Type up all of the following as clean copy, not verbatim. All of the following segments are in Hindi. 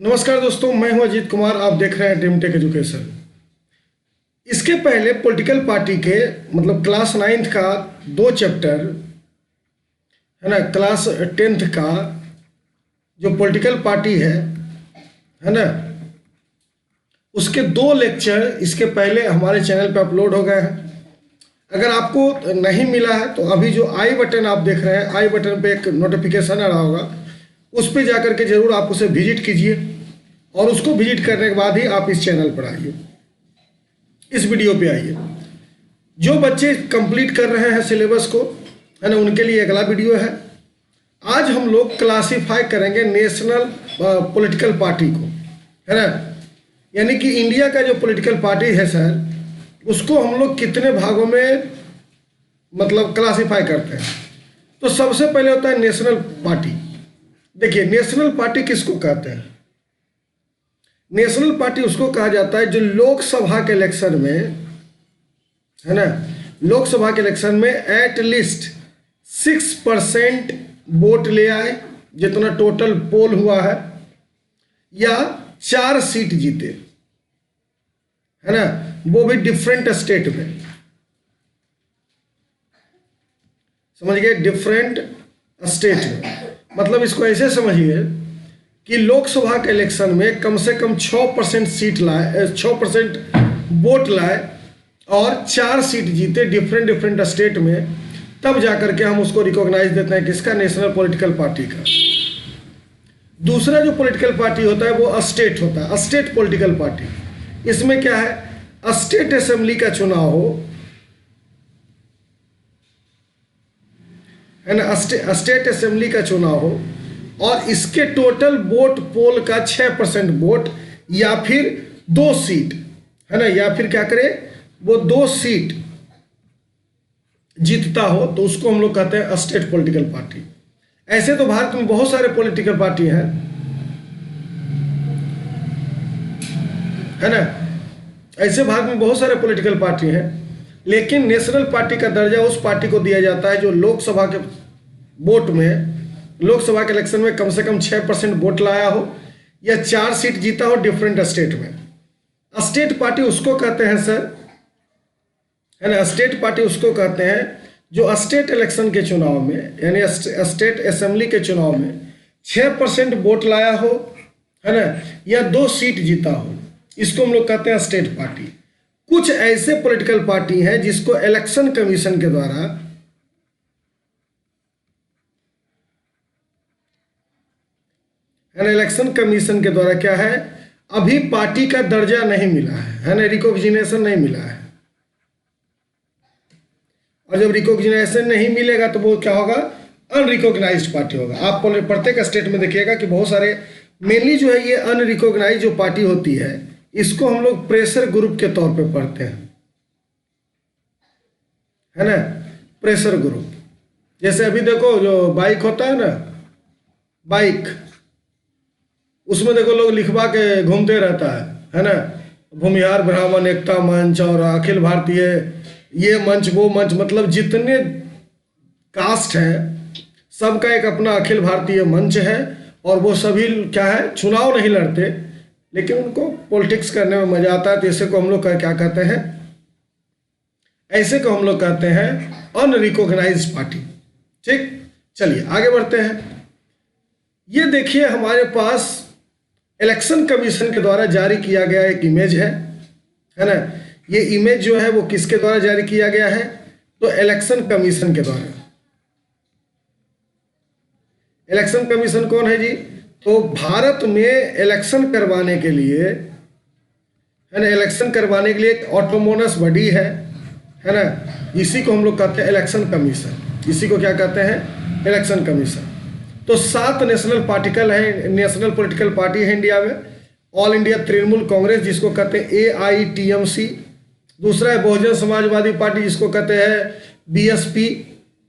नमस्कार दोस्तों, मैं हूं अजीत कुमार। आप देख रहे हैं ड्रीम टेक एजुकेशन। इसके पहले पॉलिटिकल पार्टी के मतलब क्लास 9th का 2 चैप्टर है ना, क्लास 10th का जो पॉलिटिकल पार्टी है ना, उसके 2 लेक्चर इसके पहले हमारे चैनल पे अपलोड हो गए हैं। अगर आपको नहीं मिला है तो अभी जो आई बटन आप देख रहे हैं, आई बटन पे एक नोटिफिकेशन आ रहा होगा, उस पर जाकर के जरूर आप उसे विजिट कीजिए और उसको विजिट करने के बाद ही आप इस चैनल पर आइए, इस वीडियो पे आइए। जो बच्चे कंप्लीट कर रहे हैं सिलेबस को है ना, उनके लिए अगला वीडियो है। आज हम लोग क्लासिफाई करेंगे नेशनल पॉलिटिकल पार्टी को, है ना, यानी कि इंडिया का जो पॉलिटिकल पार्टी है सर, उसको हम लोग कितने भागों में मतलब क्लासिफाई करते हैं। तो सबसे पहले होता है नेशनल पार्टी। देखिए, नेशनल पार्टी किसको कहते हैं? नेशनल पार्टी उसको कहा जाता है जो लोकसभा के इलेक्शन में, है ना, लोकसभा के इलेक्शन में एटलीस्ट 6% वोट ले आए, जितना टोटल पोल हुआ है, या 4 सीट जीते, है ना, वो भी डिफरेंट स्टेट में। समझ गए? डिफरेंट स्टेट में मतलब इसको ऐसे समझिए कि लोकसभा के इलेक्शन में कम से कम 6% सीट लाए, 6% वोट लाए और 4 सीट जीते डिफरेंट स्टेट में, तब जाकर के हम उसको रिकॉग्नाइज देते हैं किसका? नेशनल पॉलिटिकल पार्टी का। दूसरा जो पॉलिटिकल पार्टी होता है वो स्टेट होता है, स्टेट पॉलिटिकल पार्टी। इसमें क्या है? स्टेट असेंबली का चुनाव हो, है ना, स्टेट असेंबली का चुनाव हो और इसके टोटल वोट पोल का 6% वोट या फिर 2 सीट, है ना, या फिर क्या करे, वो 2 सीट जीतता हो, तो उसको हम लोग कहते हैं स्टेट पॉलिटिकल पार्टी। ऐसे तो भारत में बहुत सारे पॉलिटिकल पार्टी हैं, है ना, ऐसे भारत में बहुत सारे पॉलिटिकल पार्टी हैं, लेकिन नेशनल पार्टी का दर्जा उस पार्टी को दिया जाता है जो लोकसभा के वोट में, लोकसभा के इलेक्शन में कम से कम 6% वोट लाया हो या 4 सीट जीता हो डिफरेंट स्टेट में। स्टेट पार्टी उसको कहते हैं सर, है ना, स्टेट पार्टी उसको कहते हैं जो स्टेट इलेक्शन के चुनाव में, यानी स्टेट असेंबली के चुनाव में 6% वोट लाया हो, है ना, या 2 सीट जीता हो, इसको हम लोग कहते हैं स्टेट पार्टी। कुछ ऐसे पॉलिटिकल पार्टी हैं जिसको इलेक्शन कमीशन के द्वारा, है ना, इलेक्शन कमीशन के द्वारा क्या है, अभी पार्टी का दर्जा नहीं मिला है ना, रिकॉग्निशन नहीं मिला है। और जब रिकॉग्निशन नहीं मिलेगा तो वो क्या होगा? अनरिकॉग्नाइज्ड पार्टी होगा। आप प्रत्येक स्टेट में देखिएगा कि बहुत सारे, मेनली जो है ये अनरिकॉग्नाइज्ड जो पार्टी होती है, इसको हम लोग प्रेशर ग्रुप के तौर पे पढ़ते हैं, है ना, प्रेशर ग्रुप। जैसे अभी देखो जो बाइक होता है ना, बाइक, उसमें देखो लोग लिखवा के घूमते रहता है ना, भूमिहार ब्राह्मण एकता मंच और अखिल भारतीय ये मंच वो मंच, मतलब जितने कास्ट हैं सबका एक अपना अखिल भारतीय मंच है, और वो सभी क्या है, चुनाव नहीं लड़ते, लेकिन उनको पॉलिटिक्स करने में मजा आता है। तो ऐसे को हम लोग क्या कहते हैं? ऐसे को हम लोग कहते हैं अनरिकॉग्नाइज्ड पार्टी। ठीक, चलिए आगे बढ़ते हैं। ये देखिए, हमारे पास इलेक्शन कमीशन के द्वारा जारी किया गया एक इमेज है ना। ये इमेज जो है वो किसके द्वारा जारी किया गया है? तो इलेक्शन कमीशन के द्वारा। इलेक्शन कमीशन कौन है जी? तो भारत में इलेक्शन करवाने के लिए, है ना, इलेक्शन करवाने के लिए एक ऑटोनोमस बॉडी है ना, इसी को हम लोग कहते हैं इलेक्शन कमीशन। इसी को क्या कहते हैं? Election commission. तो 7 नेशनल पार्टिकल है, नेशनल पॉलिटिकल पार्टी है इंडिया में। ऑल इंडिया तृणमूल कांग्रेस, जिसको कहते हैं AITMC। दूसरा है बहुजन समाजवादी पार्टी, जिसको कहते हैं BSP।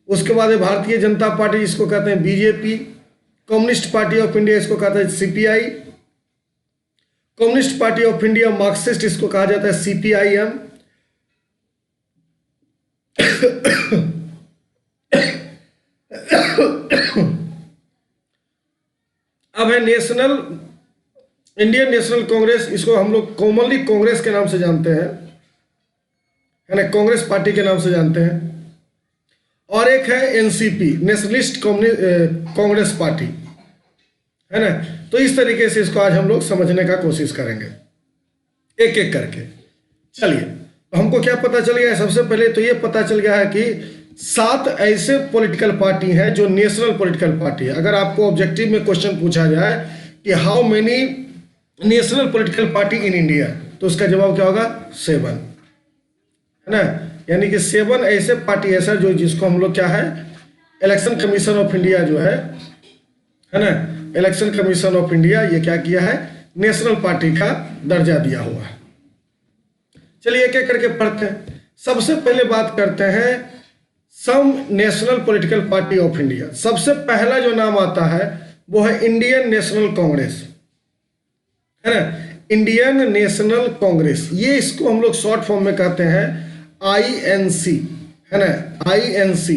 उसके बाद है भारतीय जनता पार्टी, जिसको कहते हैं BJP। Communist party of India, इसको कहते हैं CPI। Communist party of India Marxist, इसको कहा जाता है CPIM। अब है नेशनल इंडियन नेशनल कांग्रेस, इसको हम लोग कॉमनली कांग्रेस के नाम से जानते हैं, है ना, कांग्रेस पार्टी के नाम से जानते हैं। और एक है एनसीपी, नेशनलिस्ट कांग्रेस पार्टी, है ना। तो इस तरीके से इसको आज हम लोग समझने का कोशिश करेंगे एक एक करके। चलिए, हमको क्या पता चल गया है? सबसे पहले तो ये पता चल गया है कि 7 ऐसे पॉलिटिकल पार्टी हैं जो नेशनल पॉलिटिकल पार्टी है। अगर आपको ऑब्जेक्टिव में क्वेश्चन पूछा जाए कि how many national political party in India, तो उसका जवाब क्या होगा? 7, है ना। यानी कि 7 ऐसे पार्टी है सर, जो जिसको हम लोग क्या है, इलेक्शन कमीशन ऑफ इंडिया जो है ना, इलेक्शन कमीशन ऑफ इंडिया, ये क्या किया है, नेशनल पार्टी का दर्जा दिया हुआ है। चलिए एक एक करके पढ़ते हैं। सबसे पहले बात करते हैं some national political party of India. सबसे पहला जो नाम आता है वो है इंडियन नेशनल कांग्रेस, है ना, इंडियन नेशनल कांग्रेस। ये इसको हम लोग शॉर्ट फॉर्म में कहते हैं INC, है ना, INC।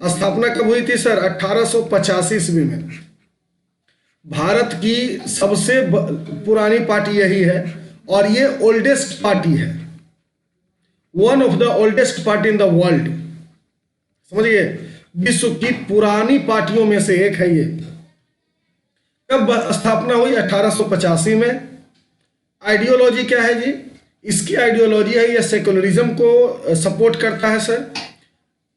स्थापना कब हुई थी सर? 1885 ईस्वी में। भारत की सबसे पुरानी पार्टी यही है और ये ओल्डेस्ट पार्टी है, one of the oldest party in the world. समझिए, विश्व की पुरानी पार्टियों में से एक है ये। कब स्थापना हुई? 1885 में। आइडियोलॉजी क्या है जी? इसकी आइडियोलॉजी है, ये सेकुलरिज्म को सपोर्ट करता है सर।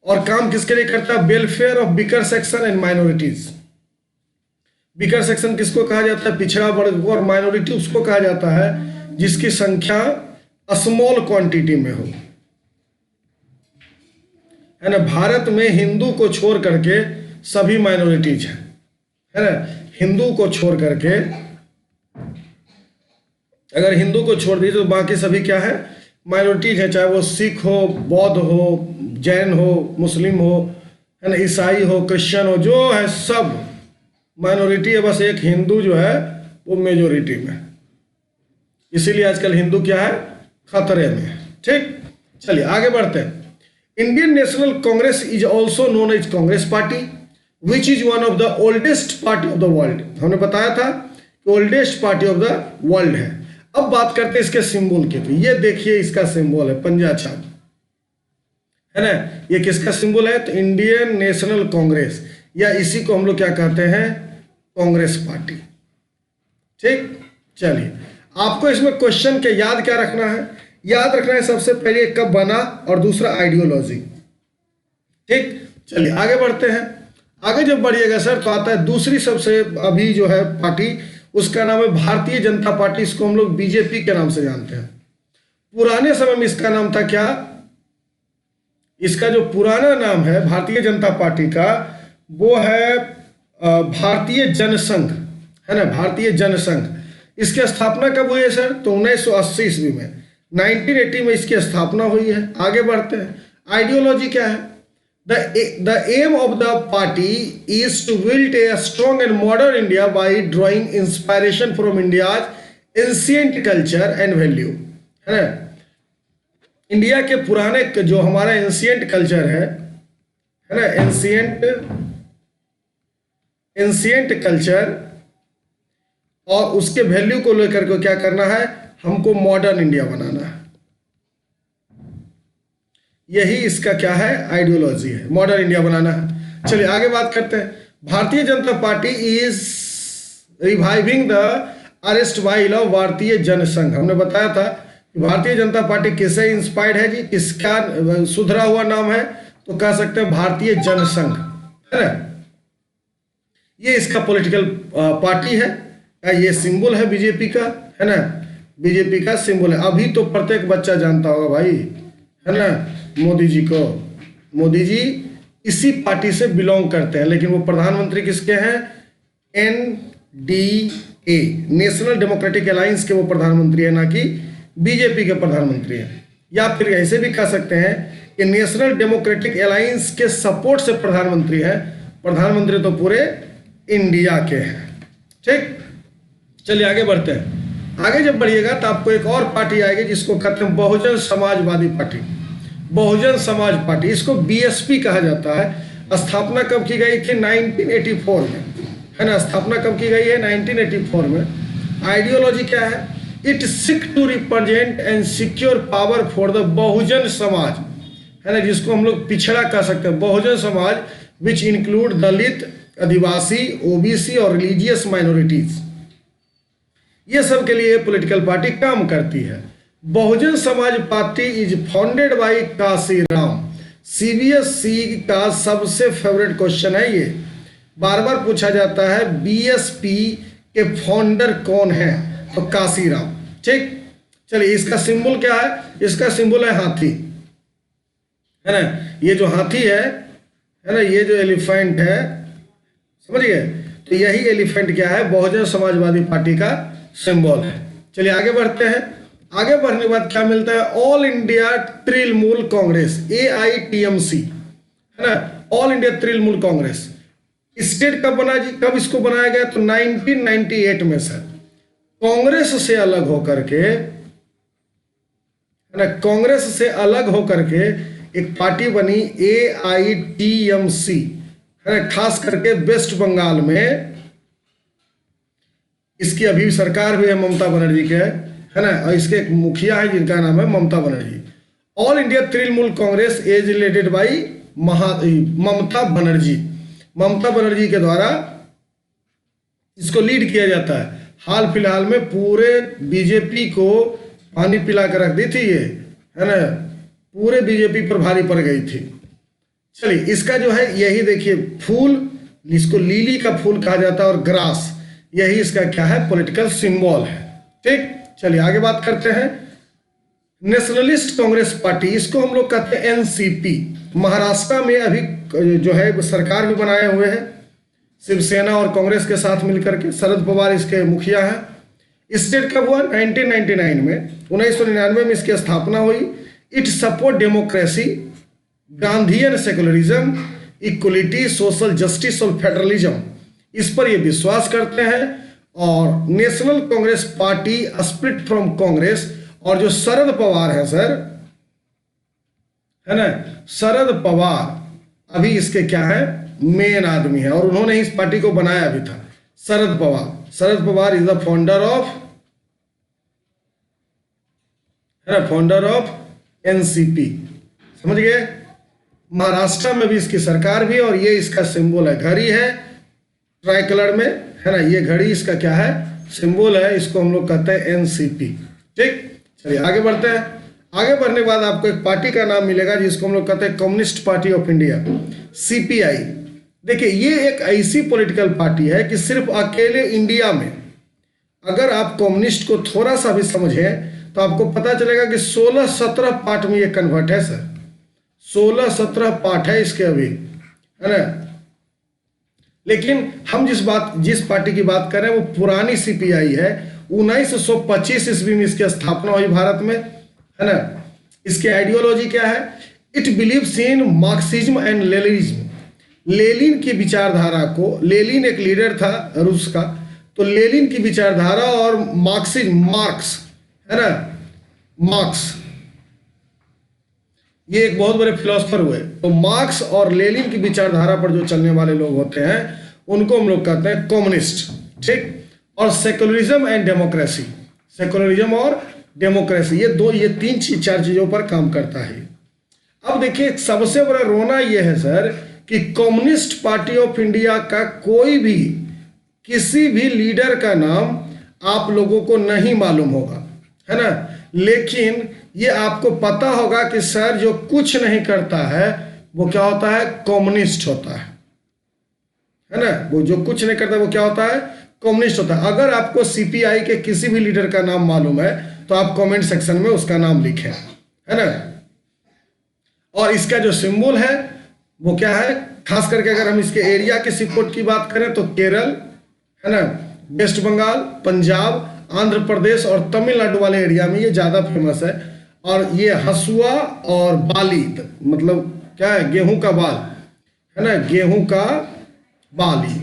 और काम किसके लिए करता है? Welfare of weaker section and minorities. Weaker section किसको कहा जाता है? पिछड़ा वर्ग को। और माइनॉरिटी उसको कहा जाता है जिसकी संख्या स्मॉल क्वांटिटी में हो, है ना। भारत में हिंदू को छोड़ करके सभी माइनॉरिटीज हैं, है ना। हिंदू को छोड़ करके, अगर हिंदू को छोड़ दीजिए तो बाकी सभी क्या है? माइनॉरिटीज है, चाहे वो सिख हो, बौद्ध हो, जैन हो, मुस्लिम हो, है ना, ईसाई हो, क्रिश्चियन हो, जो है सब माइनॉरिटी है। बस एक हिंदू जो है वो मेजोरिटी में। इसीलिए आजकल हिंदू क्या है? खतरे में है। ठीक, चलिए आगे बढ़ते हैं। Indian National Congress is also known as Congress party which is one of the oldest party of the world. हमने बताया था कि oldest party of the world है। अब बात करते हैं इसके सिंबल की। तो ये देखिए, इसका सिंबल है पंजा छाप, है ना। ये किसका सिंबल है? तो इंडियन नेशनल कांग्रेस, या इसी को हम लोग क्या कहते हैं? कांग्रेस पार्टी। ठीक, चलिए आपको इसमें क्वेश्चन के याद क्या रखना है? याद रखना है सबसे पहले कब बना और दूसरा आइडियोलॉजी। ठीक, चलिए आगे बढ़ते हैं। आगे जब बढ़िएगा सर तो आता है दूसरी सबसे अभी जो है पार्टी, उसका नाम है भारतीय जनता पार्टी। इसको हम लोग बीजेपी के नाम से जानते हैं। पुराने समय में इसका नाम था क्या? इसका जो पुराना नाम है भारतीय जनता पार्टी का, वो है भारतीय जनसंघ, है ना, भारतीय जनसंघ। इसकी स्थापना कब हुई है सर? तो 1980 ईस्वी में, 1980 में इसकी स्थापना हुई है। आगे बढ़ते हैं। आइडियोलॉजी क्या है? The aim of the party is to build a strong and modern India by drawing inspiration from India's ancient culture and value, है ना। इंडिया के पुराने जो हमारा एंशियंट कल्चर है ना, एंशियंट कल्चर और उसके वैल्यू को लेकर के क्या करना है? हमको मॉडर्न इंडिया बनाना है। यही इसका क्या है? आइडियोलॉजी है, मॉडर्न इंडिया बनाना है। चलिए आगे बात करते हैं। Bharatiya Janata party is reviving the arrest while of भारतीय जनसंघ। हमने बताया था कि भारतीय जनता पार्टी किससे इंस्पायर्ड है जी? किसका सुधरा हुआ नाम है? तो कह सकते हैं भारतीय जनसंघ, है ना। ये इसका पॉलिटिकल पार्टी है। ये सिंबल है बीजेपी का, है ना, बीजेपी का सिंबल है। अभी तो प्रत्येक बच्चा जानता होगा भाई, है ना, मोदी जी को। मोदी जी इसी पार्टी से बिलोंग करते हैं, लेकिन वो प्रधानमंत्री किसके हैं? NDA, नेशनल डेमोक्रेटिक अलायंस के वो प्रधानमंत्री है, ना कि बीजेपी के प्रधानमंत्री हैं। या फिर ऐसे भी कह सकते हैं कि नेशनल डेमोक्रेटिक अलायंस के सपोर्ट से प्रधानमंत्री है। प्रधानमंत्री तो पूरे इंडिया के हैं। ठीक, चलिए आगे बढ़ते हैं। आगे जब बढ़िएगा तो आपको एक और पार्टी आएगी जिसको कहते हैं बहुजन समाजवादी पार्टी। बहुजन समाज पार्टी, इसको BSP कहा जाता है। स्थापना कब की गई थी? 1984 में, है ना। स्थापना कब की गई है? 1984 में। आइडियोलॉजी क्या है? It seek to represent and secure power for the Bahujan Samaj, है ना, जिसको हम लोग पिछड़ा कह सकते हैं, Bahujan Samaj, which include Dalit, Adivasi, OBC और रिलीजियस माइनॉरिटीज। ये सब के लिए पॉलिटिकल पार्टी काम करती है। Bahujan Samaj party is founded by Kashiram. CBSE का सबसे फेवरेट क्वेश्चन है ये, बार बार पूछा जाता है, बीएसपी के फाउंडर कौन है? तो काशीराम। ठीक, चलिए इसका सिंबल क्या है? इसका सिंबल है हाथी, है ना, ये जो हाथी है ना, ये जो एलिफेंट है, समझ गए? तो यही एलिफेंट क्या है? बहुजन समाजवादी पार्टी का सिंबल है। चलिए आगे बढ़ते हैं। आगे बढ़ने के बाद क्या मिलता है? All India Trinamool Congress, AITMC, है ना, all India Trinamool Congress. State कब बना जी? कब इसको बनाया गया? तो 1998 में सर। कांग्रेस से अलग होकर के, है ना, कांग्रेस से अलग होकर के एक पार्टी बनी AITMC, है ना, खास करके वेस्ट बंगाल में। इसकी अभी सरकार भी है ममता बनर्जी के, है ना, और इसके एक मुखिया है जिनका नाम है Mamata Banerjee. All India Trinamool Congress is related by Mamata Banerjee. Mamata Banerjee के द्वारा इसको लीड किया जाता है। हाल फिलहाल में पूरे बीजेपी को पानी पिला कर रख दी थी ये, है ना, पूरे बीजेपी पर भारी पड़ गई थी। चलिए इसका जो है यही देखिए फूल, इसको लिली का फूल कहा जाता है, और ग्रास, यही इसका क्या है? पॉलिटिकल सिंबल है। ठीक, चलिए आगे बात करते हैं। नेशनलिस्ट कांग्रेस पार्टी, इसको हम लोग कहते हैं NCP। महाराष्ट्र में अभी जो है सरकार भी बनाए हुए हैं, शिवसेना और कांग्रेस के साथ मिलकर के। शरद पवार इसके मुखिया हैं। स्टेट कब हुआ? 1999 में। 1999 में इसकी स्थापना हुई। It support democracy, Gandhian secularism, equality, social justice और फेडरलिज्म, इस पर ये विश्वास करते हैं। और national Congress party split from Congress, और जो शरद पवार है सर, है ना, शरद पवार अभी इसके क्या है? मेन आदमी है, और उन्होंने इस पार्टी को बनाया भी था। Sharad Pawar is the founder of, है ना, फाउंडर ऑफ NCP, समझ गए? महाराष्ट्र में भी इसकी सरकार भी, और ये इसका सिंबल है, घड़ी है ट्राई कलर में, है ना, ये घड़ी इसका क्या है? सिंबल है। इसको हम लोग कहते हैं NCP। ठीक, चलिए आगे बढ़ते हैं। आगे बढ़ने के बाद आपको एक पार्टी का नाम मिलेगा जिसको हम लोग कहते हैं communist party of India, CPI। देखिए ये एक ऐसी पॉलिटिकल पार्टी है कि सिर्फ अकेले इंडिया में, अगर आप कम्युनिस्ट को थोड़ा सा भी समझें तो आपको पता चलेगा कि 16-17 पार्ट में ये कन्वर्ट है सर। 16-17 पार्ट है इसके अभी, है ना। लेकिन हम जिस पार्टी की बात कर रहे हैं वो पुरानी CPI है। 1925 ईस्वी में इसकी स्थापना हुई भारत में, है ना। इसकी आइडियोलॉजी क्या है? It believes in Marxism and Leninism. Lenin की विचारधारा को, लेनिन एक लीडर था रूस का, तो लेनिन की विचारधारा और मार्क्सिज्म, मार्क्स, है ना, मार्क्स, ये एक बहुत बड़े फिलोसफर हुए। तो मार्क्स और लेनिन की विचारधारा पर जो चलने वाले लोग होते हैं उनको हम लोग कहते हैं कम्युनिस्ट। ठीक, और सेकुलरिज्म एंड डेमोक्रेसी, सेकुलरिज्म और डेमोक्रेसी, ये तीन चार चीजों पर काम करता है। अब देखिए सबसे बड़ा रोना ये है सर कि कम्युनिस्ट पार्टी ऑफ इंडिया का कोई भी, किसी भी लीडर का नाम आप लोगों को नहीं मालूम होगा, है ना। लेकिन ये आपको पता होगा कि सर जो कुछ नहीं करता है वो क्या होता है? कम्युनिस्ट होता है ना। वो जो कुछ नहीं करता वो क्या होता है? कम्युनिस्ट होता है। अगर आपको CPI के किसी भी लीडर का नाम मालूम है तो आप कमेंट सेक्शन में उसका नाम लिखें, है ना। और इसका जो सिंबल है वो क्या है? खास करके अगर हम इसके एरिया के सपोर्ट की बात करें तो केरल, है ना, वेस्ट बंगाल, पंजाब, आंध्र प्रदेश और तमिलनाडु वाले एरिया में ये ज़्यादा फेमस है। और ये हसुआ और बाली, मतलब क्या है? गेहूं का बाल, है ना, गेहूं का बाली,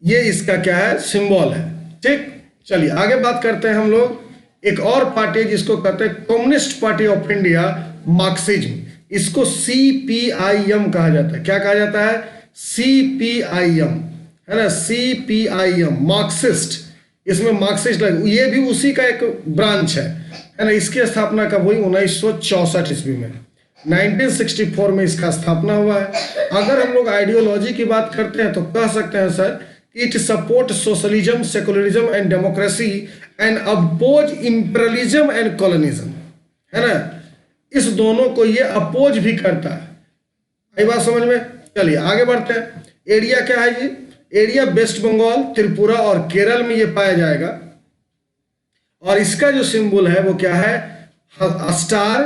ये इसका क्या है? सिंबल है। ठीक, चलिए आगे बात करते हैं हम लोग। एक और पार्टी जिसको कहते हैं communist party of India, Marxism, इसको CPIM कहा जाता है। क्या कहा जाता है? CPIM, है ना, CPIM मार्क्सिस्ट, इसमें मार्क्सिस्ट ये भी उसी का एक ब्रांच है ना। इसकी स्थापना कब हुई? 1964 ईस्वी में, 1964 में इसका स्थापना हुआ है। अगर हम लोग आइडियोलॉजी की बात करते हैं तो कह सकते हैं sir, it support socialism, secularism and democracy and oppose imperialism and colonialism, है ना। इस दोनों को ये अपोज भी करता है। ये बात समझ में? चलिए आगे बढ़ते हैं। एरिया क्या है जी? एरिया वेस्ट बंगाल, त्रिपुरा और केरल में ये पाया जाएगा। और इसका जो सिंबल है वो क्या है? स्टार,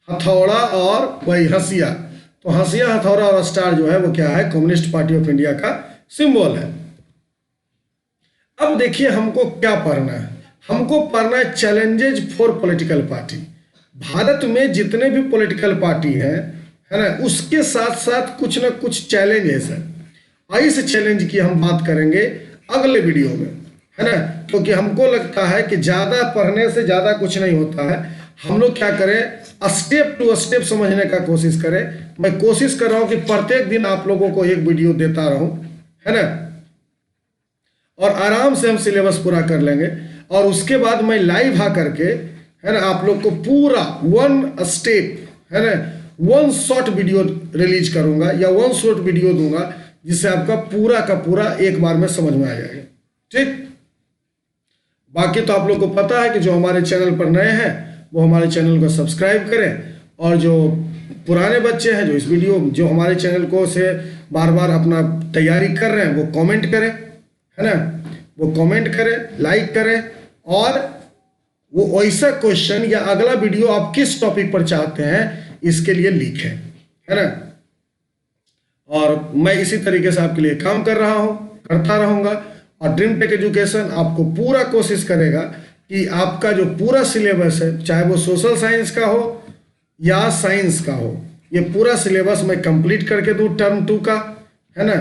हथौड़ा और वही हंसिया। तो हंसिया, हथौड़ा और स्टार जो है वो क्या है? कम्युनिस्ट पार्टी ऑफ इंडिया का सिंबल है। अब देखिए हमको क्या पढ़ना है। हमको पढ़ना है challenges for political party. Bharat में जितने भी पॉलिटिकल पार्टी हैं, है ना, उसके साथ साथ कुछ ना कुछ चैलेंज है सर। और इस चैलेंज की हम बात करेंगे अगले वीडियो में, है ना। क्योंकि हमको लगता है कि ज़्यादा पढ़ने से ज़्यादा कुछ नहीं होता है। हम लोग क्या करें, स्टेप टू स्टेप समझने का कोशिश करें। मैं कोशिश कर रहा हूँ कि प्रत्येक दिन आप लोगों को एक वीडियो देता रहूँ, है ना, और आराम से हम सिलेबस पूरा कर लेंगे। और उसके बाद मैं लाइव आ करके, है ना, आप लोग को पूरा वन स्टेप, है ना, वन शॉर्ट वीडियो रिलीज करूंगा या वन शॉर्ट वीडियो दूंगा, जिससे आपका पूरा का पूरा एक बार में समझ में आ जाएगा। ठीक, बाकी तो आप लोग को पता है कि जो हमारे चैनल पर नए हैं वो हमारे चैनल को सब्सक्राइब करें, और जो पुराने बच्चे हैं जो इस वीडियो, जो हमारे चैनल को से बार बार अपना तैयारी कर रहे हैं, वो कमेंट करें, है ना, वो कमेंट करें, लाइक करें, और वो वैसा क्वेश्चन या अगला वीडियो आप किस टॉपिक पर चाहते हैं इसके लिए लिखें, है ना। और मैं इसी तरीके से आपके लिए काम कर रहा हूं, करता रहूंगा। और ड्रीम टेक एजुकेशन आपको पूरा कोशिश करेगा कि आपका जो पूरा सिलेबस है, चाहे वो सोशल साइंस का हो या साइंस का हो, ये पूरा सिलेबस मैं कंप्लीट करके दूं टर्म 2 का, है ना,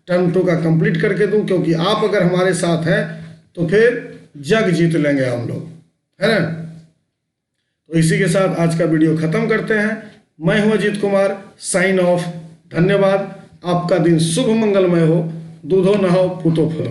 टर्म 2 का कंप्लीट करके दूं। क्योंकि आप अगर हमारे साथ हैं तो फिर जग जीत लेंगे हम लोग, है ना। तो इसी के साथ आज का वीडियो खत्म करते हैं। मैं हूं अजीत कुमार, साइन ऑफ। धन्यवाद। आपका दिन शुभ मंगलमय हो। दूधो नहाओ, पूतो फलो।